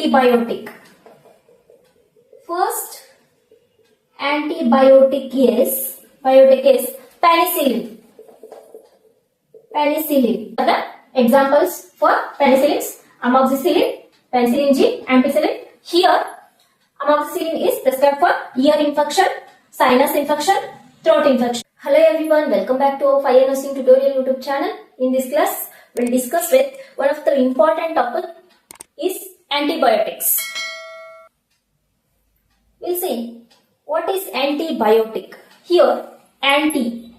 antibiotic. First antibiotic is penicillin. Penicillin. The examples for penicillins: amoxicillin, penicillin G, ampicillin. Here, amoxicillin is prescribed for ear infection, sinus infection, throat infection. Hello everyone, welcome back to our Fire Nursing Tutorial YouTube channel. In this class, we'll discuss with one of the important topic is antibiotics. We'll see what is antibiotic. Here, anti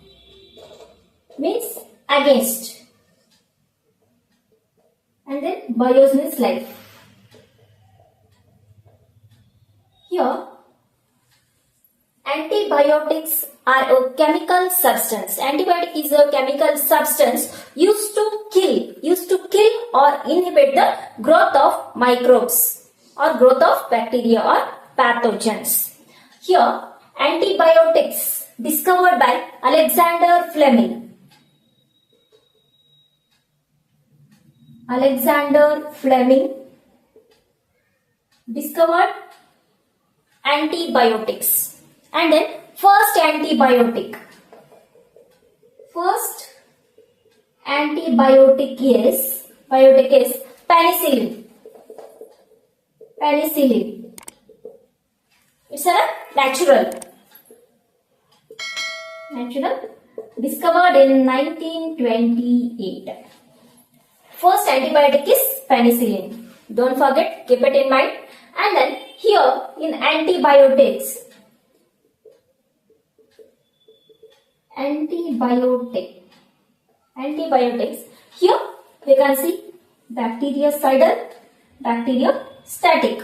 means against, and then bios means life. Here, antibiotics are a chemical substance. Antibiotic is a chemical substance used to kill or inhibit the growth of microbes or growth of bacteria or pathogens. Here, antibiotics discovered by Alexander Fleming. Alexander Fleming discovered antibiotics. And then first antibiotic is penicillin. Penicillin. It's a natural. Discovered in 1928. First antibiotic is penicillin. Don't forget, keep it in mind. And then here in antibiotics, here we can see bactericidal, bacteriostatic.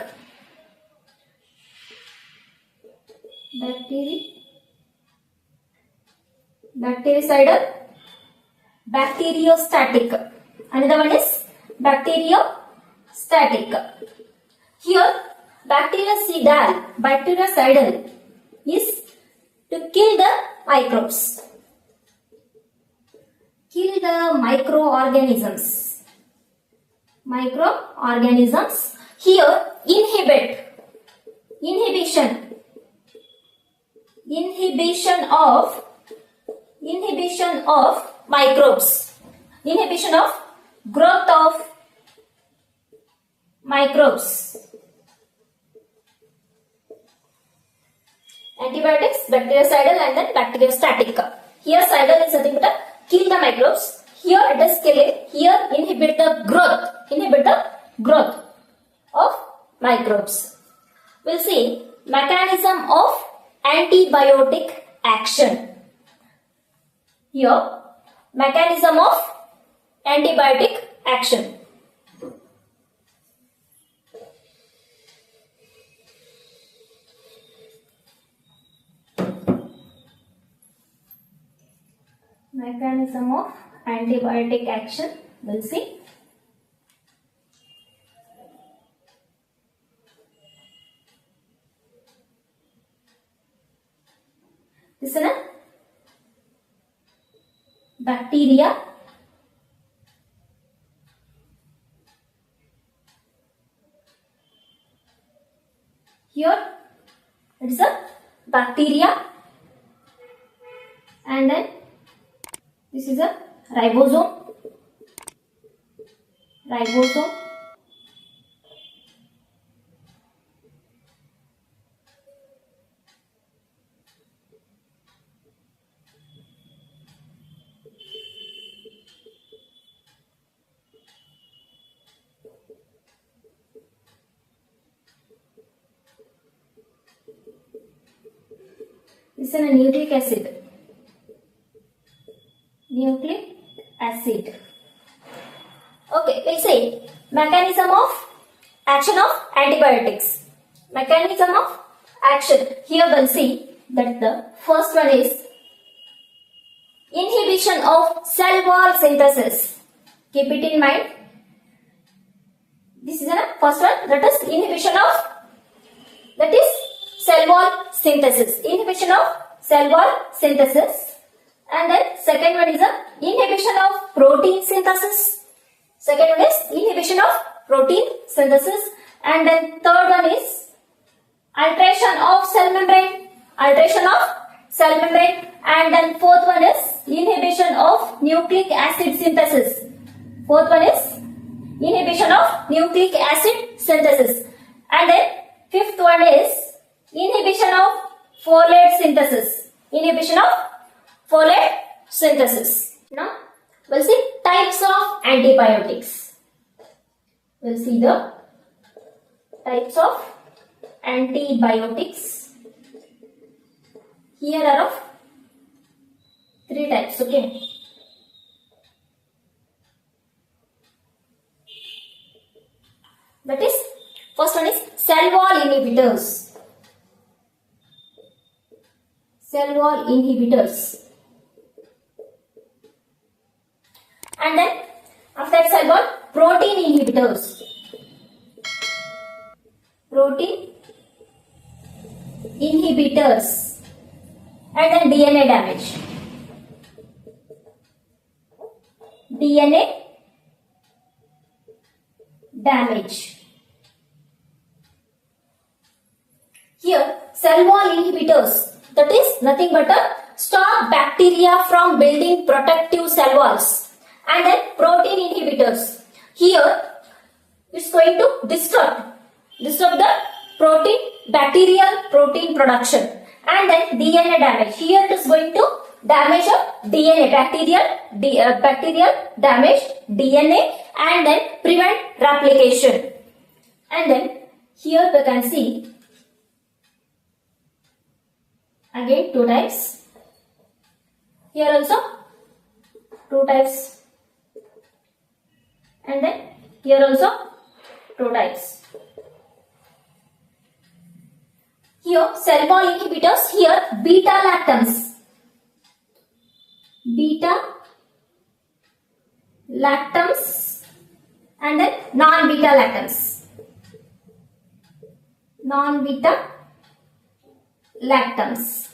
Bactericidal, bacteriostatic. Another one is bacteriostatic. Here, bactericidal is to kill the microbes. Kill the microorganisms. Here, inhibition of microbes. Inhibition of growth of microbes. Antibiotics, bactericidal and then bacteriostatic. Here cidal is nothing but kill the microbes. Here it is killing. Here inhibit the growth of microbes. We'll see mechanism of antibiotic action. Here mechanism of antibiotic action. Mechanism of antibiotic action. We'll see. This is a bacteria. Here it is a bacteria, and then this is a ribosome. This is a nucleic acid. Okay, we'll say mechanism of action of antibiotics. Mechanism of action. Here we'll see that the first one is inhibition of cell wall synthesis. Keep it in mind. This is the first one, that is inhibition of cell wall synthesis. Inhibition of cell wall synthesis. And then second one is the inhibition of protein synthesis. Second one is inhibition of protein synthesis. And then third one is alteration of cell membrane. Alteration of cell membrane. And then fourth one is inhibition of nucleic acid synthesis. Fourth one is inhibition of nucleic acid synthesis. And then fifth one is inhibition of folate synthesis. Inhibition of folate synthesis. Now we'll see types of antibiotics. We'll see the types of antibiotics. Here are of 3 types, okay. That is, first one is cell wall inhibitors. Cell wall inhibitors. And then after that cell wall, protein inhibitors. Protein inhibitors. And then DNA damage. DNA damage. Here, cell wall inhibitors, that is nothing but a stop bacteria from building protective cell walls. And then protein inhibitors. Here, it's going to disrupt the bacterial protein production. And then DNA damage. Here it is going to damage a DNA, bacterial damaged DNA, and then prevent replication. And then here we can see again 2 types. Here also 2 types. And then here also 2 types. Here cell wall inhibitors, here beta lactams. Beta lactams and then non-beta lactams. Non-beta lactams.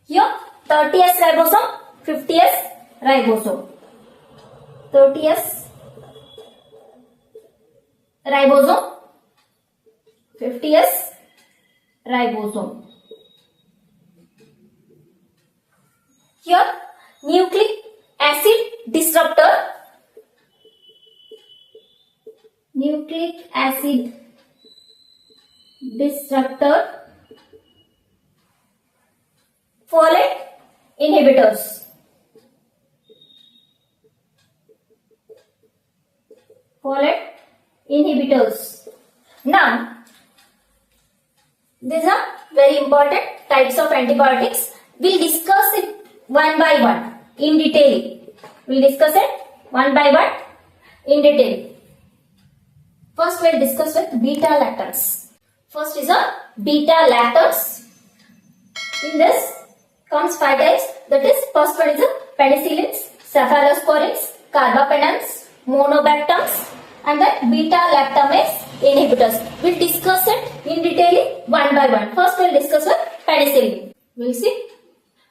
Here 30S ribosome, 50S ribosome. 30S ribosome, 50S ribosome. Here nucleic acid disruptor. Nucleic acid disruptor. Folate inhibitors. Folate inhibitors. Now, these are very important types of antibiotics. We'll discuss it one by one in detail. We'll discuss it one by one in detail. First, we'll discuss with beta lactams. First is a beta lactams. In this comes 5 types. That is, first one is a penicillins, cephalosporins, carbapenems, monobactams, and then beta lactamase inhibitors. We'll discuss it in detail one by one. First, we'll discuss with penicillin. We'll see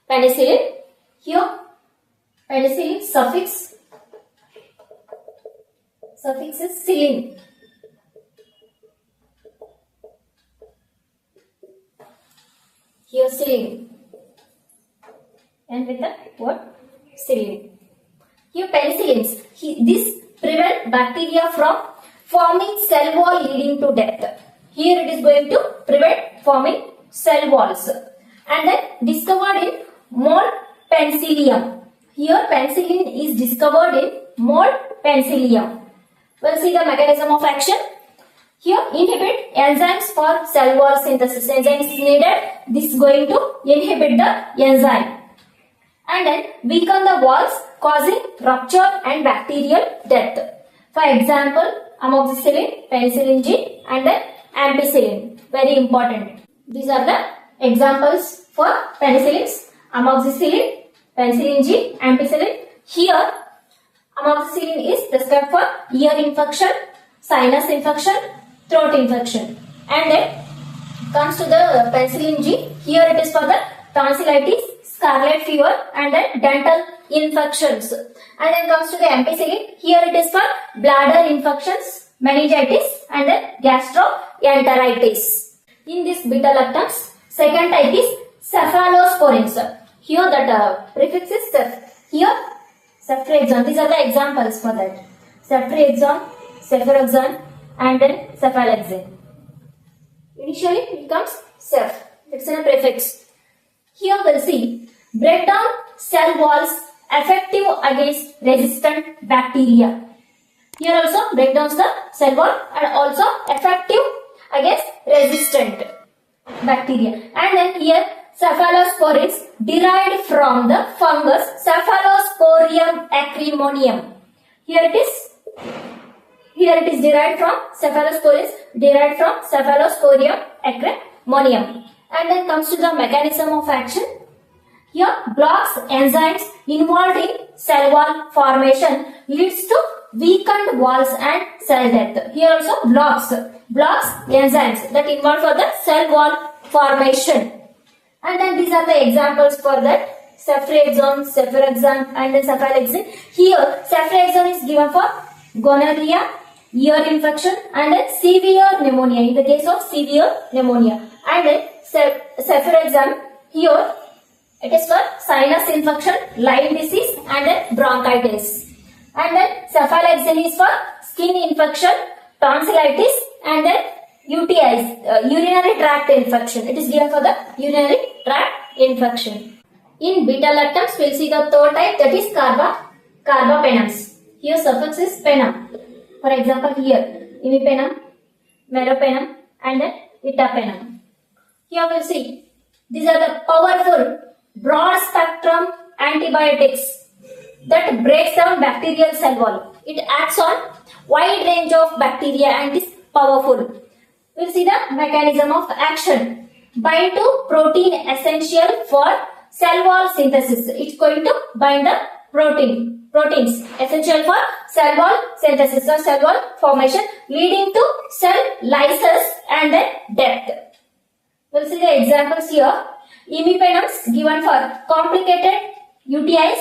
penicillin. Here, penicillin suffix is cillin. Here, cillin. And with the word cillin. Here, penicillins. This prevent bacteria from forming cell wall leading to death. Here it is going to prevent forming cell walls. And then discovered in mold penicillium. Here penicillin is discovered in mold penicillium. We'll see the mechanism of action. Here inhibit enzymes for cell wall synthesis. Enzyme is needed. This is going to inhibit the enzyme. And then weaken the walls, causing rupture and bacterial death. For example, amoxicillin, penicillin G, and then ampicillin. Very important. These are the examples for penicillins: amoxicillin, penicillin G, ampicillin. Here, amoxicillin is prescribed for ear infection, sinus infection, throat infection. And then comes to the penicillin G. Here it is for the tonsillitis, scarlet fever, and then dental infections. And then comes to the ampicillin. Here it is for bladder infections, meningitis, and then gastroenteritis. In this beta lactams, second type is cephalosporins. Here that prefix is here ceftriaxone. These are the examples for that. Ceftriaxone, cefuroxime, and then cephalaxine. Initially it comes ceph. It's a prefix. Here we'll see breakdown cell walls effective against resistant bacteria. Here also breakdowns the cell wall and also effective against resistant bacteria. And then here cephalosporins derived from the fungus Cephalosporium acremonium. Here it is derived from Cephalosporins, derived from Cephalosporium acremonium. And then comes to the mechanism of action. Here blocks enzymes involved in cell wall formation, leads to weakened walls and cell death. Here also blocks enzymes that involved for the cell wall formation. And then these are the examples for that: ceftriaxone, cefuroxime, and then cephalaxine. Here ceftriaxone is given for gonorrhea, ear infection, and then severe pneumonia, in the case of severe pneumonia. And then cefuroxime, here it is for sinus infection, Lyme disease, and then bronchitis. And then cephalaxine is for skin infection, tonsillitis, and then UTIs, urinary tract infection. It is given for the urinary tract infection. In beta lactams, we will see the third type, that is carbapenems. Here suffix is penum. For example, here imipenem, meropenem, and then itapenem. Here we will see these are the powerful broad spectrum antibiotics that breaks down bacterial cell wall. It acts on wide range of bacteria and is powerful. We will see the mechanism of action. Bind to protein essential for cell wall synthesis. It's going to bind the proteins essential for cell wall synthesis or cell wall formation, leading to cell lysis and then death. We'll see the examples here. Imipenems given for complicated UTIs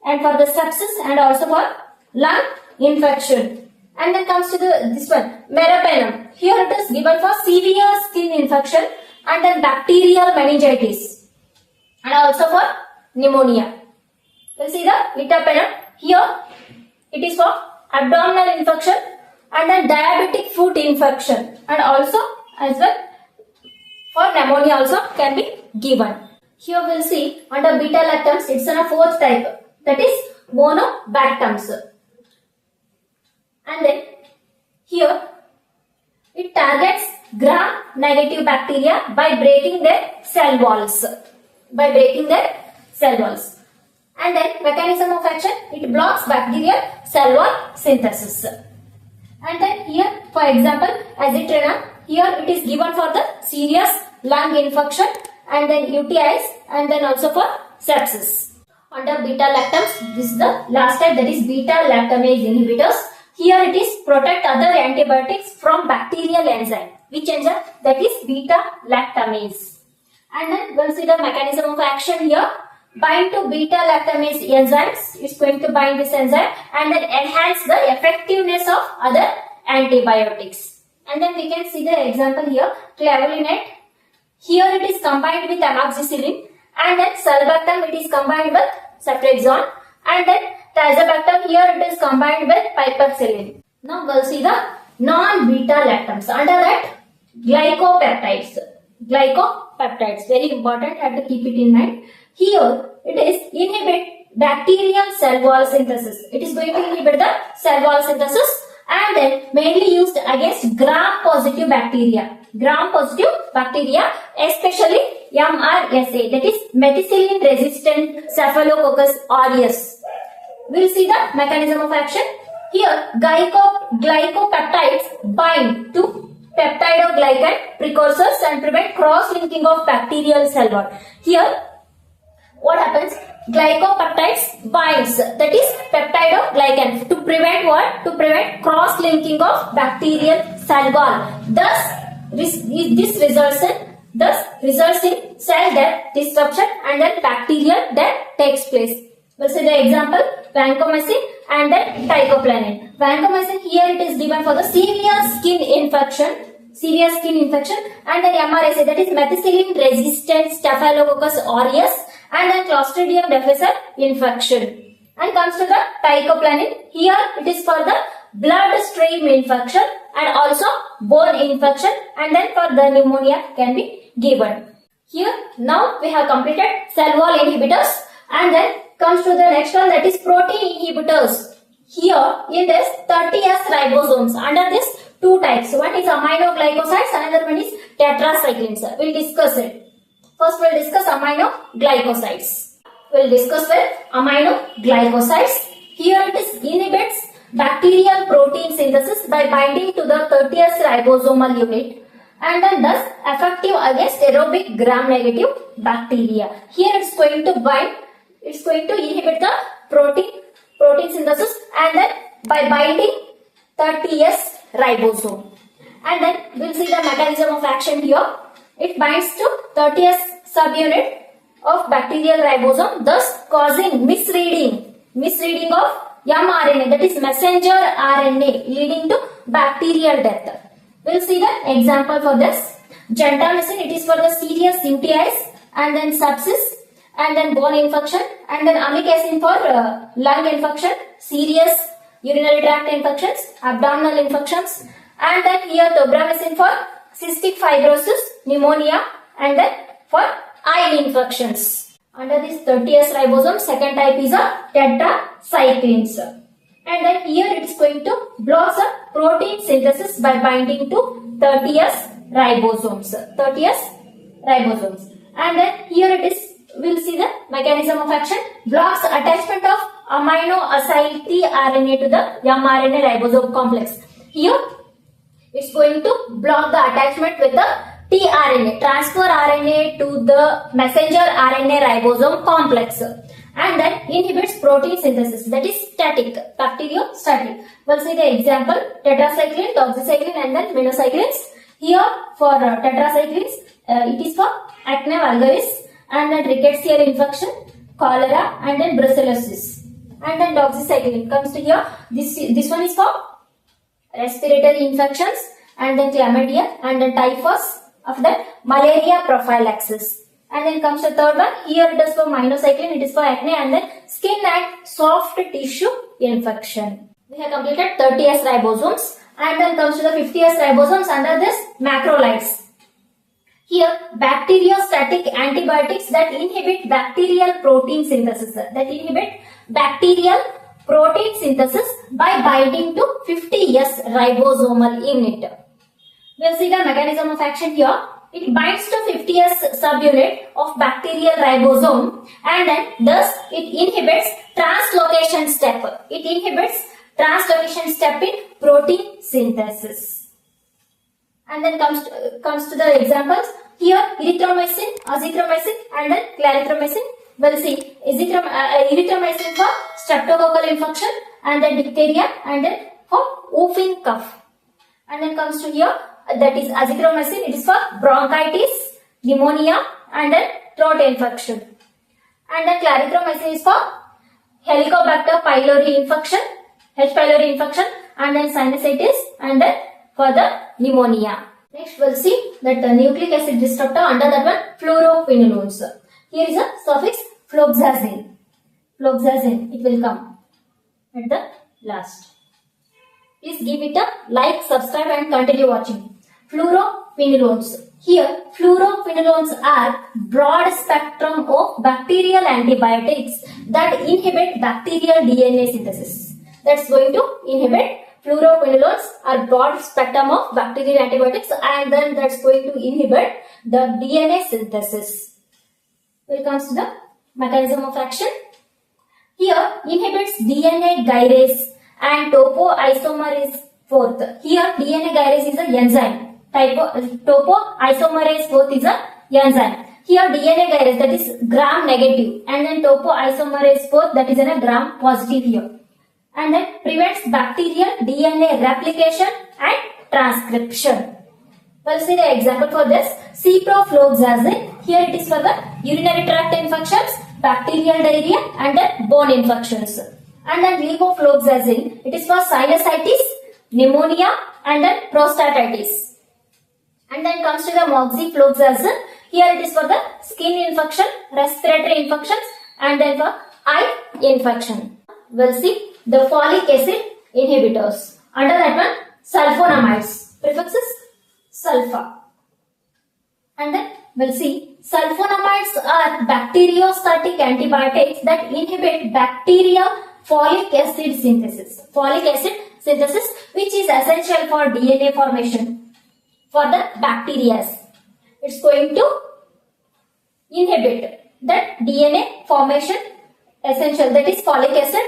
and for the sepsis and also for lung infection. And then comes to this one, meropenem. Here it is given for severe skin infection and then bacterial meningitis and also for pneumonia. We'll see the itapenem. Here it is for abdominal infection and then diabetic foot infection, and also as well for pneumonia also can be given. Here we'll see under beta lactams, it's a fourth type, that is monobactams. And then here it targets gram-negative bacteria by breaking their cell walls. And then mechanism of action, it blocks bacterial cell wall synthesis. And then here, for example, azithromycin, here it is given for the serious lung infection and then UTIs and then also for sepsis. Under beta lactams, this is the last type, that is beta lactamase inhibitors. Here it is protect other antibiotics from bacterial enzyme. Which enzyme? That is beta lactamase. And then we'll see the mechanism of action here. Bind to beta lactamase enzymes. It's going to bind this enzyme and then enhance the effectiveness of other antibiotics. And then we can see the example here. Clavulinate. Here it is combined with amoxicillin, and then sulbactam it is combined with ceftriaxone, and then tazobactam here it is combined with piperacillin. Now we'll see the non-beta lactams. Under that, glycopeptides. Glycopeptides, very important, have to keep it in mind. Here it is inhibit bacterial cell wall synthesis. It is going to inhibit the cell wall synthesis and then mainly used against gram-positive bacteria. Gram-positive bacteria, especially MRSA, that is methicillin-resistant Staphylococcus aureus. We will see the mechanism of action. Here, glycopeptides bind to peptidoglycan precursors and prevent cross-linking of bacterial cell wall. Here, what happens? Glycopeptides binds, that is peptidoglycan, to prevent what? To prevent cross-linking of bacterial cell wall. This results in cell death, disruption, and then bacterial death takes place. We'll see the example, vancomycin and then teicoplanin. Vancomycin, here it is given for the severe skin infection, and then MRSA, that is methicillin resistant Staphylococcus aureus, and then Clostridium difficile infection. And comes to the teicoplanin, here it is for the bloodstream infection and also bone infection, and then for the pneumonia can be given. Here now we have completed cell wall inhibitors, and then comes to the next one, that is protein inhibitors. Here in this 30S ribosomes, under this two types, one is aminoglycosides, another one is tetracyclines. We'll discuss it. First we'll discuss aminoglycosides. We'll discuss with aminoglycosides. Here it is inhibits bacterial protein synthesis by binding to the 30S ribosomal unit, and then thus effective against aerobic gram-negative bacteria. Here it's going to bind, it's going to inhibit the protein synthesis, and then by binding 30S ribosome. And then we'll see the mechanism of action here. It binds to 30S subunit of bacterial ribosome, thus causing misreading of mRNA, that is messenger RNA, leading to bacterial death. We'll see the example for this. Gentamicin, it is for the serious UTIs and then sepsis and then bone infection, and then amikacin for lung infection, serious urinary tract infections, abdominal infections, and then here tobramycin for cystic fibrosis, pneumonia, and then for eye infections. Under this 30S ribosome, second type is a tetracyclines. And then here it is going to block the protein synthesis by binding to 30S ribosomes. And then here it is, we'll see the mechanism of action, blocks attachment of amino acyl tRNA to the mRNA ribosome complex. Here it's going to block the attachment with the tRNA, transfer RNA to the messenger RNA ribosome complex, and then inhibits protein synthesis, that is static, bacteriostatic. We'll see the example, tetracycline, doxycycline, and then minocyclines. Here for tetracyclines, it is for acne vulgaris, and then rickettsial infection, cholera, and then brucellosis. And then doxycycline comes to here, this one is for respiratory infections, and then chlamydia, and then typhus, of that malaria prophylaxis. And then comes the third one, here it is for minocycline, it is for acne, and then skin and soft tissue infection. We have completed 30S ribosomes, and then comes to the 50S ribosomes under this macrolides. Here bacteriostatic antibiotics that inhibit bacterial protein synthesis, by binding to 50S ribosomal unit. We'll see the mechanism of action here. It binds to 50S subunit of bacterial ribosome, and then thus it inhibits translocation step in protein synthesis. And then comes to the examples. Here erythromycin, azithromycin, and then clarithromycin. We'll see erythromycin for streptococcal infection, and then diphtheria, and then for whooping cough. And then comes to here, that is azithromycin, it is for bronchitis, pneumonia, and then throat infection. And then clarithromycin is for Helicobacter pylori infection, H. pylori infection, and then sinusitis, and then for the pneumonia. Next we'll see that the nucleic acid disruptor, under that one fluoroquinolones. Here is a suffix floxazine. It will come at the last. Please give it a like, subscribe, and continue watching. Fluoroquinolones. Here, fluoroquinolones are broad spectrum of bacterial antibiotics that inhibit bacterial DNA synthesis. That's going to inhibit. Fluoroquinolones are broad spectrum of bacterial antibiotics, and then that's going to inhibit the DNA synthesis. We'll come to the mechanism of action. Here, inhibits DNA gyrase and topoisomerase 4. Here, DNA gyrase is a enzyme. Topoisomerase 4 is a enzyme. Here, DNA gyrase, that is gram negative, and then topoisomerase 4, that is in a gram positive here. And then prevents bacterial DNA replication and transcription. We'll see the example for this. Ciprofloxacin. Here it is for the urinary tract infections, bacterial diarrhea and then bone infections. And then levofloxacin, it is for sinusitis, pneumonia and then prostatitis. And then comes to the moxifloxacin. Here it is for the skin infection, respiratory infections and then for eye infection. We'll see the folic acid inhibitors. Under that one, sulfonamides. Prefix is sulfa. And then we'll see sulfonamides are bacteriostatic antibiotics that inhibit bacterial folic acid synthesis. Folic acid synthesis, which is essential for DNA formation for the bacteria. It's going to inhibit that DNA formation essential, that is folic acid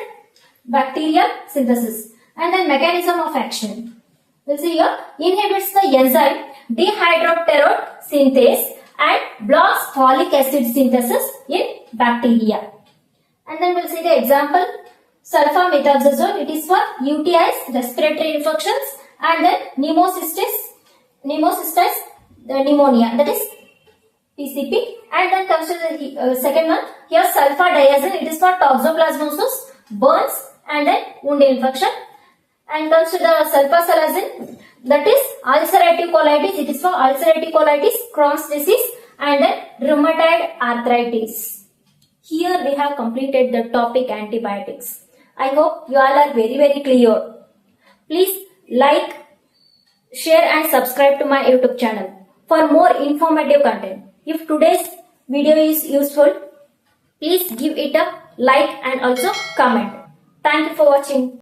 bacterial synthesis. And then mechanism of action. We'll see here, inhibits the enzyme dihydropterol synthase and blocks folic acid synthesis in bacteria. And then we'll see the example, sulfamethoxazole, it is for UTIs, respiratory infections and then pneumocystis, the pneumonia, that is PCP. And then comes to the second one, here sulfadiazine, it is for toxoplasmosis, burns and then wound infection. And comes to the sulfasalazine, that is ulcerative colitis, it is for ulcerative colitis, Crohn's disease and then rheumatoid arthritis. Here we have completed the topic antibiotics. I hope you all are very clear. Please like, share and subscribe to my YouTube channel for more informative content. If today's video is useful, please give it a like and also comment. Thank you for watching.